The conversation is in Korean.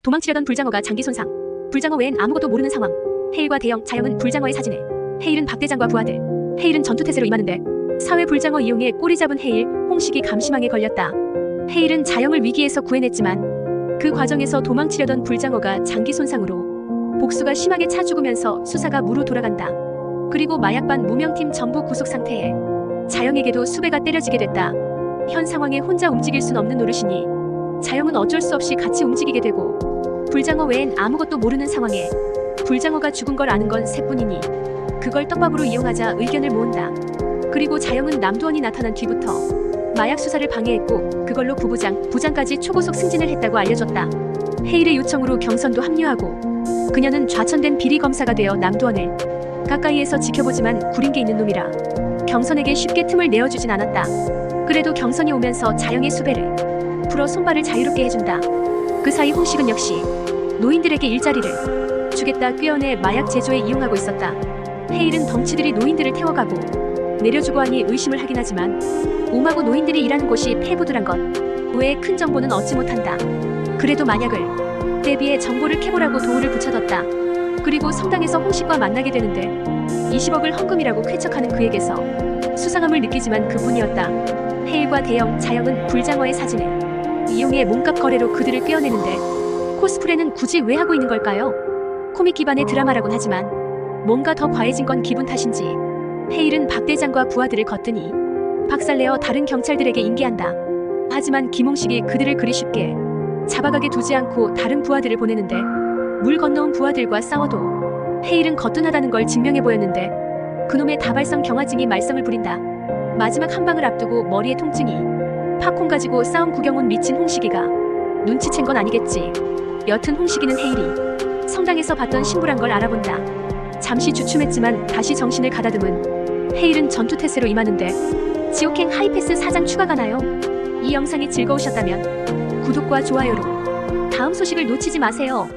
도망치려던 불장어가 장기 손상. 불장어 외엔 아무것도 모르는 상황. 헤일과 대영, 자영은 불장어의 사진에. 헤일은 박 대장과 부하들. 헤일은 전투태세로 임하는데 사회 불장어 이용에 꼬리 잡은 헤일, 홍식이 감시망에 걸렸다. 헤일은 자영을 위기에서 구해냈지만 그 과정에서 도망치려던 불장어가 장기 손상으로 복수가 심하게 차 죽으면서 수사가 무로 돌아간다. 그리고 마약반 무명팀 전부 구속 상태에 자영에게도 수배가 때려지게 됐다. 현 상황에 혼자 움직일 순 없는 노릇이니 자영은 어쩔 수 없이 같이 움직이게 되고 불장어 외엔 아무것도 모르는 상황에 불장어가 죽은 걸 아는 건 새뿐이니 그걸 떡밥으로 이용하자 의견을 모은다. 그리고 자영은 남두원이 나타난 뒤부터 마약 수사를 방해했고 그걸로 부부장, 부장까지 초고속 승진을 했다고 알려졌다. 헤일의 요청으로 경선도 합류하고 그녀는 좌천된 비리 검사가 되어 남두원을 가까이에서 지켜보지만 구린 게 있는 놈이라 경선에게 쉽게 틈을 내어주진 않았다. 그래도 경선이 오면서 자영의 수배를 풀어 손발을 자유롭게 해준다. 그 사이 홍식은 역시 노인들에게 일자리를 주겠다 꾀어내 마약 제조에 이용하고 있었다. 헤일은 덩치들이 노인들을 태워가고 내려주고 하니 의심을 하긴 하지만 옹하고 노인들이 일하는 곳이 폐부들한 것 외에 큰 정보는 얻지 못한다. 그래도 만약을 대비해 정보를 캐보라고 도우를 붙여뒀다. 그리고 성당에서 홍식과 만나게 되는데 20억을 헌금이라고 쾌척하는 그에게서 수상함을 느끼지만 그뿐이었다. 헤일과 대영, 자영은 불장어의 사진을 이용해 몸값 거래로 그들을 꿰어내는데 코스프레는 굳이 왜 하고 있는 걸까요? 코믹 기반의 드라마라곤 하지만 뭔가 더 과해진 건 기분 탓인지 헤일은 박 대장과 부하들을 걷더니 박살내어 다른 경찰들에게 인계한다. 하지만 김홍식이 그들을 그리 쉽게 잡아가게 두지 않고 다른 부하들을 보내는데 물 건너온 부하들과 싸워도 헤일은 거뜬하다는 걸 증명해 보였는데 그놈의 다발성 경화증이 말썽을 부린다. 마지막 한 방을 앞두고 머리에 통증이 팝콘 가지고 싸움 구경 온 미친 홍식이가 눈치챈 건 아니겠지. 여튼 홍식이는 헤일이 성당에서 봤던 신부란 걸 알아본다. 잠시 주춤했지만 다시 정신을 가다듬은 헤일은 전투태세로 임하는데 지옥행 하이패스 4장 추가가 나요. 이 영상이 즐거우셨다면 구독과 좋아요로 다음 소식을 놓치지 마세요.